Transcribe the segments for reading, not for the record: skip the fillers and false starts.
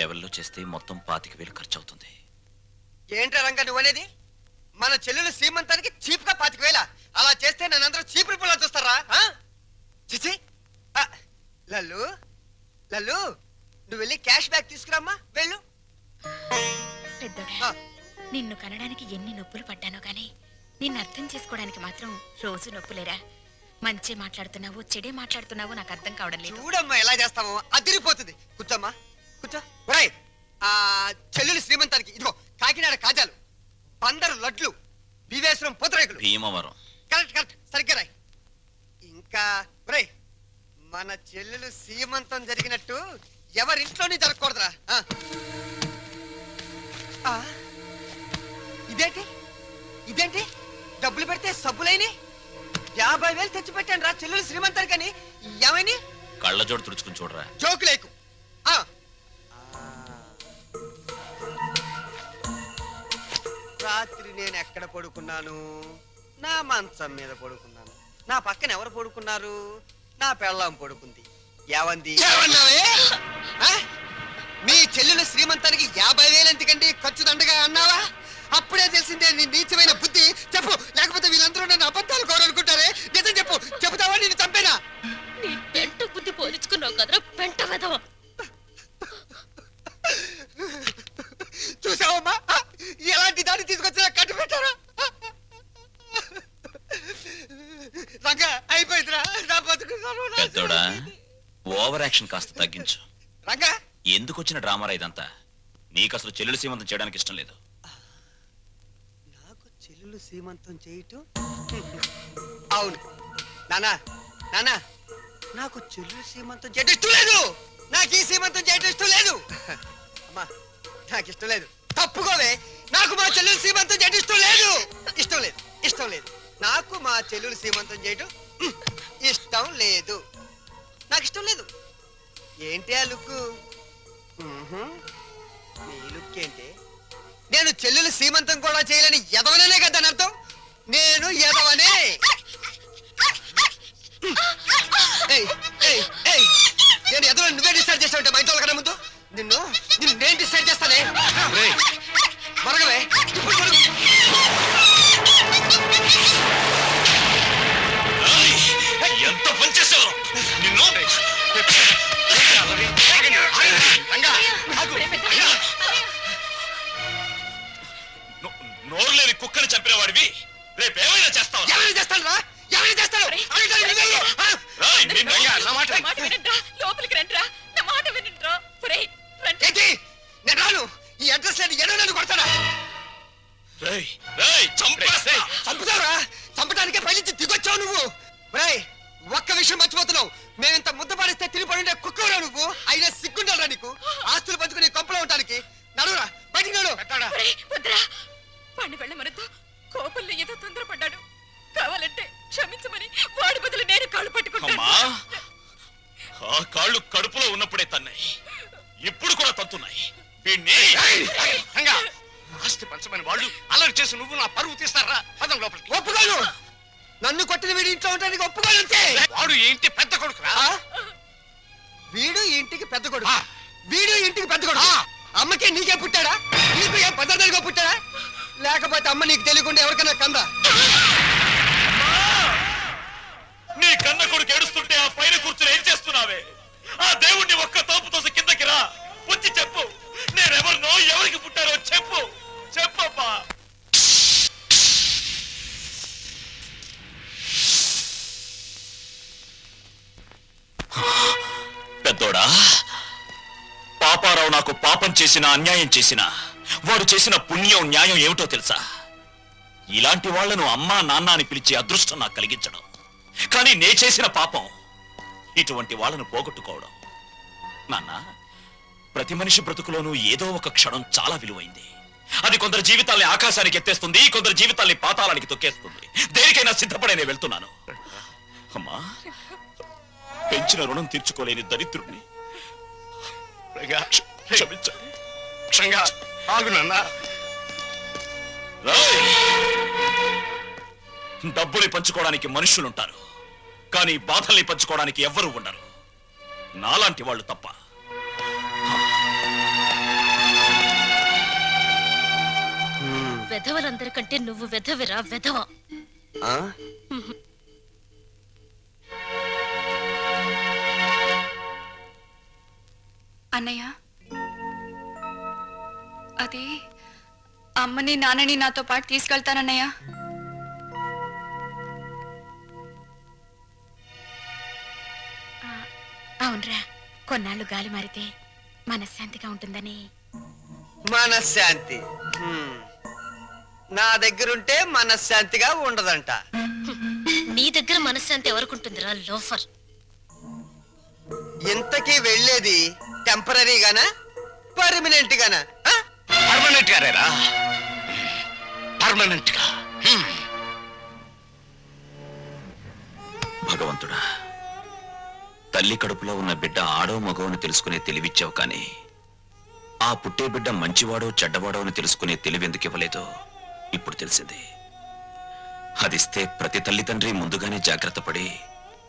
లెవెల్లో చేస్తే మొత్తం 25,000 ఖర్చు అవుతుంది. ఏంట్రా రంగా నువ్వు అనేది? మన చెల్లెలు శ్రీమంతానికి చీప్ గా 25,000 అలా చేస్తే నన్ను అందరూ చీప్ రూపంలో చూస్తారా? చిచి లల్లు లల్లు నువ్వు వెళ్ళి క్యాష్ బ్యాక్ తీసుకురామ్మా వెళ్ళు. పెద్దోడా నిన్ను కనడానికి ఎన్ని నొప్పులు పడ్డానో గానీ నిన్ను అర్థం చేసుకోవడానికి మాత్రం రోజు నొప్పులేరా. మంచి మాట్లాడుతున్నావు చెడే మాట్లాడుతున్నావు నాకు అర్థం కావడం లేదు. చూడమ్మా ఎలా చేస్తావో అదిరిపోతుంది. కూర్చోమ్మా కూర్చో. చెల్లెలు శ్రీమంతానికి ఇదిగో కాకినాడ కాజాలు, బందరు లడ్లు, భీమేశ్వరం పూతరేకులు. భీమవరం. కరెక్ట్ కరెక్ట్ సరిగ్గా రాయ్. ఇంకా మన చెల్లెలు శ్రీమంతం జరిగినట్టు ఎవరింట్లోనే జరగకూడదురా. ఇదేంటి ఇదేంటి డబ్బులు పెడితే సబ్బులైని 50,000 తెచ్చి పెట్టాను రా చెల్లెలు శ్రీమంతానికి. అని ఏమైనా కళ్ళజోడు తుడుచుకుని చూడరా. జోకు లేకు. రాత్రి నేను ఎక్కడ పడుకున్నాను? నా మంచం మీద పడుకున్నాను. నా పక్కన ఎవరు పడుకున్నారు? నా పెళ్ళాం పడుకుంది. ఏవంది? మీ చెల్లెలు శ్రీమంతానికి 50,000 ఎందుకండి ఖర్చు దండగా అన్నావా? అప్పుడే తెలిసిందే నీ నీచమైన బుద్ధి. చెప్పు, లేకపోతే వీళ్ళందరూ నన్ను అబద్ధాలు కోరనుకుంటారే. నిజం చెప్పు. చెబుతావా నేను చంపేనా? నీ పెంట బుద్ధి పోల్చుకున్నావు కదరా పెంట వెధవ. చూసావమ్మా ఎలాంటి దాన్ని తీసుకొచ్చినా కట్టు పెట్టారా? రంగా అయిపోయిందిరా నా బతుకు. పెద్దోడా ఓవర్ యాక్షన్ కాస్త తగ్గించు. రంగా ఎందుకు వచ్చిన డ్రామారా ఇదంతా? నీకు అసలు చెల్లెలు సీమంతం చేయడానికి ఇష్టం లేదు. నాకు చెల్లెలు సీమంతం చేయటం? అవును నానా నానా నాకు చెల్లెలు సీమంతం చేయటం ఇష్టం లేదు. నాకు ఈ సీమంతం చేయటం ఇష్టం లేదు. అమ్మా నాకు ఇష్టం లేదు. తప్పుకోవే. నాకు మా చెల్లెలు సీమంతం చేయటం ఇష్టం లేదు. ఇష్టం లేదు ఇష్టం లేదు. నాకు మా చెల్లెలు సీమంతం చేయటం ఇష్టం లేదు. నాకు ఇష్టం లేదు. ఏంటి ఆ లుక్కు? నీ లుక్ ఏంటి? నేను చెల్లెలు సీమంతం కూడా చేయలేని ఎదవనే కదా అని అర్థం. నేను ఎదవనే. నేను ఎదవ నువ్వే డిసైడ్ చేస్తావుంటే మా ఇంట్లో కన్నా ముందు నిన్ను నేను డిసైడ్ చేస్తానే. మరగవే ఎంత పనిచేసావు నిన్ను. నోరు లేని కుక్కని చంపిన వాడివి రేపేమైనా చేస్తావు. ఎవరైనా చేస్తాను రా. ఎవరైనా చేస్తాను. లోపలికి రండిరా. నా మాట వినండిరా. నేను రాను. ఈ అడ్రస్ లేని ఎన్నో నన్ను కొడతాడా? చంపుతావురా. చంపడానికే పైనుంచి దిగొచ్చావు నువ్వు. ఒక్క విషయం మర్చిపోతున్నావు. మేమింత ముద్ద పాడిస్తే తిరిగి పడి కుక్కవరా నువ్వు. అయినా సిగ్గుండాలరా నీకు? ఆస్తులు పంచుకుని కొంపలో ఉండడానికి. నడురా బయటికి నడు. పండి వెళ్ళమనతో కోపంలో ఏదో తొందరపడ్డాడు. కావాలంటే క్షమించమని వాడి బదులు నేను కాళ్ళు పట్టుకుంటాను. ఆ కాళ్ళు కడుపులో ఉన్నప్పుడే తన్నాయి, ఇప్పుడు కూడా తత్తున్నాయి. ఆస్తి పంచమని వాళ్ళు అల్లరి చేసి నువ్వు నా పరువు తీస్తారా? పదం లోపలికి. ఒప్పుకోను. నన్ను కొట్టిన వీడి ఇంట్లో ఉండడానికి ఒప్పుకోను. అంతే. వాడు ఏంటి పెద్ద కొడుకురా? వీడు ఇంటికి పెద్ద కొడుకు. వీడు ఇంటికి పెద్ద కొడుకు. అమ్మకే నీకే పుట్టాడా? నీకు ఏ పదార్థాలుగా పుట్టాడా? లేకపోతే అమ్మ నీకు తెలియకుండా ఎవరికైనా కందా? నీ కన్న కొడుకు ఏడుస్తుంటే ఆ పైన కూర్చుని ఏం చేస్తున్నావే? ఆ దేవుణ్ణి ఒక్క తోపు తోసి కిందకి రా. వచ్చి చెప్పు, నేనెవరినో ఎవరికి పుట్టారో చెప్పు. చెప్పమ్మా. పెద్దోడా, పాపారావు నాకు పాపం చేసినా అన్యాయం చేసినా వాడు చేసిన పుణ్యం న్యాయం ఏమిటో తెలుసా? ఇలాంటి వాళ్లను అమ్మా నాన్న అని పిలిచే అదృష్టం నాకు కలిగించడం. కానీ నే చేసిన పాపం ఇటువంటి వాళ్ళను పోగొట్టుకోవడం. నాన్న, ప్రతి మనిషి బ్రతుకులోనూ ఏదో ఒక క్షణం చాలా విలువైంది. అది కొందరు జీవితాల్ని ఆకాశానికి ఎత్తేస్తుంది, కొందరు జీవితాల్ని పాతాళానికి తొక్కేస్తుంది. దేనికైనా సిద్ధపడేనే వెళ్తున్నాను. అమ్మా, పెంచిన రుణం తీర్చుకోలేని దరిద్రుడిని డబ్బుని పంచుకోవడానికి మనుషులుంటారు, కానీ బాధల్ని పంచుకోవడానికి ఎవ్వరూ ఉండరు. నాలాంటి వాళ్ళు తప్ప. వెధవలందరికంటే నువ్వు వెధవిరా వెధవ. ఆ? అన్నయ్య, అది అమ్మని నాన్నని నాతో పాటు తీసుకెళ్తానన్నయ్య. అవునరా, కొన్నాళ్ళు గాలి మారితే మనశ్శాంతిగా ఉంటుందని. మనశ్శాంతి నా దగ్గరుంటే మనశ్శాంతిగా ఉండదంట. నీ దగ్గర మనశ్శాంతి ఎవరికుంటుందిరా లోఫర్? ఇంతకీ వెళ్ళేది టెంపరీగానా పర్మనెంట్ గానా? పర్మనెంట్ గారేరా, పర్మనెంట్ గా. భగవంతుడా, తల్లి కడుపులో ఉన్న బిడ్డ ఆడో మగోని తెలుసుకునే తెలివిచ్చావు, కానీ ఆ పుట్టే బిడ్డ మంచివాడో చెడ్డవాడో అని తెలుసుకునే తెలివెందుకు ఇవ్వలేదో ఇప్పుడు తెలిసింది. అదిస్తే ప్రతి తల్లిదండ్రి ముందుగానే జాగ్రత్త పడి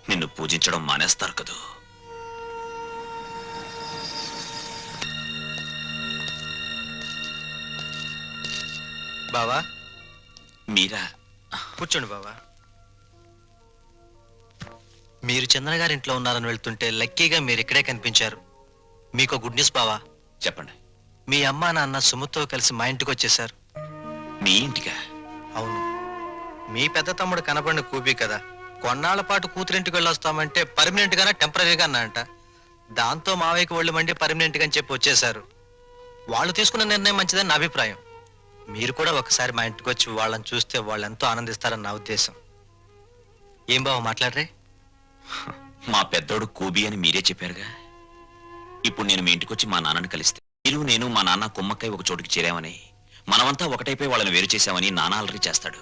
నిన్ను పూజించడం మానేస్తారు కదూ. బావా, మీరా? కూర్చోండి బావా. మీరు చంద్ర గారింట్లో ఉన్నారని వెళ్తుంటే లక్కీగా మీరు ఇక్కడే కనిపించారు. మీకు గుడ్ న్యూస్ బావా. చెప్పండి. మీ అమ్మా నాన్న సుమతో కలిసి మా ఇంటికి వచ్చేసారు. మీ ఇంటికా? అవును, మీ పెద్ద తమ్ముడు కనపడిన కూపి కదా, కొన్నాళ్ల పాటు కూతురింటికి వెళ్ళొస్తామంటే పర్మనెంట్ గానా టెంపరీగా అన్నాయంట. దాంతో మావయ్యకి ఒళ్ళు మండి పర్మనెంట్ గా అని చెప్పి వచ్చేసారు. వాళ్ళు తీసుకున్న నిర్ణయం మంచిదని నా అభిప్రాయం. మీరు కూడా ఒకసారి మా ఇంటికి వచ్చి వాళ్ళని చూస్తే వాళ్ళు ఎంతో ఆనందిస్తారని నా ఉద్దేశం. ఏం బావ మాట్లాడరే? మా పెద్దోడు కూబి అని మీరే చెప్పారుగా. ఇప్పుడు నేను మీ ఇంటికి వచ్చి మా నాన్నని కలిస్తే మీరు, నేను, మా నాన్న కుమ్మక్కై ఒక చోటుకి చేరామని, మనమంతా ఒకటైపోయి వాళ్ళని వేరు చేశామని నాన్న అలరి చేస్తాడు.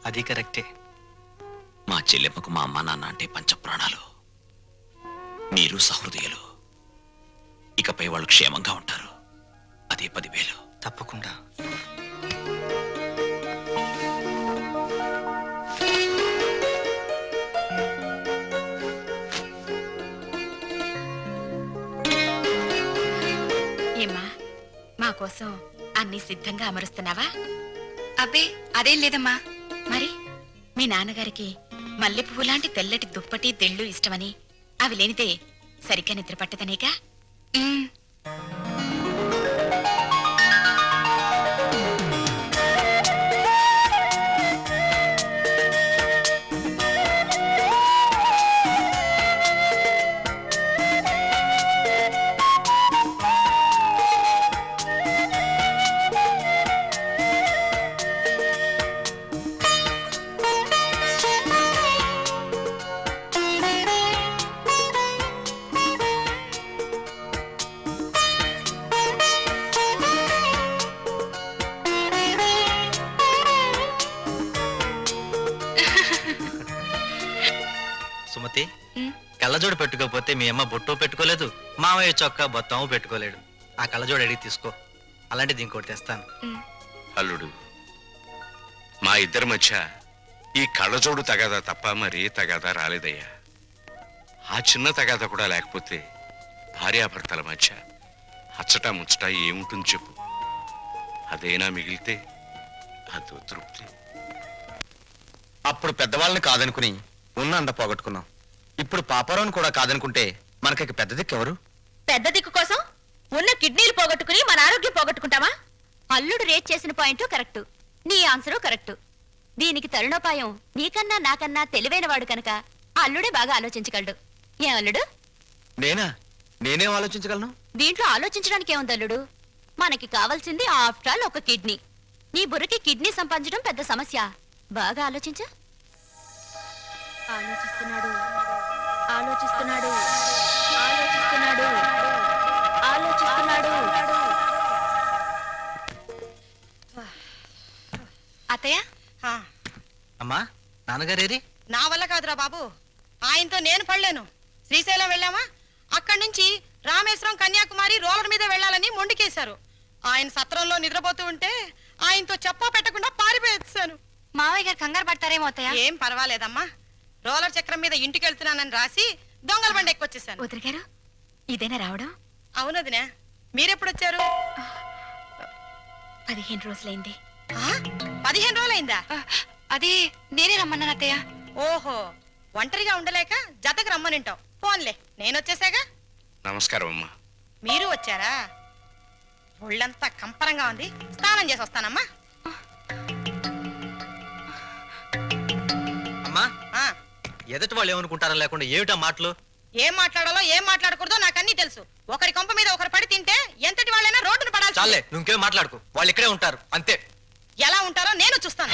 అది కరెక్టే. మా చెల్లెమ్మకు మా అమ్మ నాన్న అంటే పంచప్రాణాలు. మీరు సహృదయులు. ఇకపై వాళ్ళు క్షేమంగా ఉంటారు. అదే 10,000. తప్పకుండా. ఏమ్మా, మా కోసం అన్ని సిద్ధంగా అమరుస్తున్నావా? అబ్బే అదేం లేదమ్మా. మరి మీ నాన్నగారికి మల్లె పువ్వు లాంటి తెల్లటి దుప్పటి తెళ్ళు ఇష్టమని, అవి లేనిదే సరిగ్గా నిద్ర పట్టదనేగా. ఉమ్, సుమతి, ఉమ్. కళ్ళజోడు పెట్టుకోకపోతే మీ అమ్మ బొట్టు పెట్టుకోలేదు, మావయ్య చొక్కా బొత్తము పెట్టుకోలేడు. ఆ కళ్ళజోడు అడిగి తీసుకో, అలాంటిది ఇంకోటి తెస్తాను. అల్లుడు, మా ఇద్దరి మధ్య ఈ కళ్ళజోడు తగాదా తప్ప మరీ తగాదా రాలేదయ్యా. ఆ చిన్న తగాదా కూడా లేకపోతే భార్యాభర్తల మధ్య అచ్చటా ముచ్చట ఏముంటుంది చెప్పు? అదేనా మిగిలితే అదో తృప్తి. అప్పుడు పెద్దవాళ్ళని కాదనుకుని ఉన్న అండ పోగొట్టుకున్నాం. ఇప్పుడు పాపారావుని కూడా కాదనుకుంటే మనకి పెద్ద దిక్కు ఎవరు? పెద్ద దిక్కు కోసం ఉన్న కిడ్నీలు పోగొట్టుకుని మన ఆరోగ్యం పోగొట్టుకుంటావా? అల్లుడు రేట్ చేసిన పాయింట్ కరెక్ట్, నీ ఆన్సరు కరెక్ట్. దీనికి తరుణోపాయం నీకన్నా నాకన్నా తెలివైన వాడు కనుక అల్లుడే బాగా ఆలోచించగలడు. ఏం అల్లుడు? నేనేం ఆలోచించగలను? దీంట్లో ఆలోచించడానికి ఏముంది అల్లుడు? మనకి కావాల్సింది ఆఫ్టర్ ఆల్ ఒక కిడ్నీ. నీ బుర్రకి కిడ్నీ సంపాదించడం పెద్ద సమస్య. బాగా ఆలోచించు. ఆలోచిస్తున్నాడు ఆలోచిస్తున్నాడు ఆలోచిస్తున్నాడు ఆలోచిస్తున్నాడు. అత్తయ్య, అమ్మా, నాన్నగారేరి? నా వల్ల కాదురా బాబు, ఆయనతో నేను పడలేను. శ్రీశైలం వెళ్ళామా, అక్కడి నుంచి రామేశ్వరం, కన్యాకుమారి రోలర్ మీద వెళ్ళాలని మొండికేశారు. ఆయన సత్రంలో నిద్రపోతూ ఉంటే ఆయనతో చెప్పా పెట్టకుండా పారిపోయేసాను. మావయ్య గారు కంగారు పడతారేమో అత్తయ్య. ఏం పర్వాలేదమ్మా, రోలర్ చక్రం మీద ఇంటికి వెళ్తున్నానని రాసి దొంగల బండి ఎక్కువచ్చేసాను. వదిన గారు, ఇదేనా రావడం? అవునదినే, మీరెప్పుడొచ్చారు? 15 రోజులైంది. ఆ? 15 రోజులైందా? అది నేనే రమ్మన్నాను అత్తయ్య. ఓహో, ఒంటరిగా ఉండలేక జతకు రమ్మనింటావు. పోన్లే, నేను వచ్చేసాగా. నమస్కారం అమ్మా. మీరు వచ్చారా? ఒళ్ళంతా కంపరంగా ఉంది, స్నానం చేసి వస్తానమ్మా. అమ్మా ఆ, ఎదుటి వాళ్ళు ఏమనుకుంటారో లేకుండా ఏమిటా మాటలు? ఏం మాట్లాడాలో ఏం మాట్లాడకూడదో నాకన్నీ తెలుసు. ఒకరి కొంప మీద ఒకరు పడి తింటే ఎంతటి వాళ్ళైనా రోడ్డును పడాలి. చాలే, నువ్వు ఇంకేం మాట్లాడుకో, వాళ్ళు ఇక్కడే ఉంటారు అంతే. ఎలా ఉంటారో నేను చూస్తాను.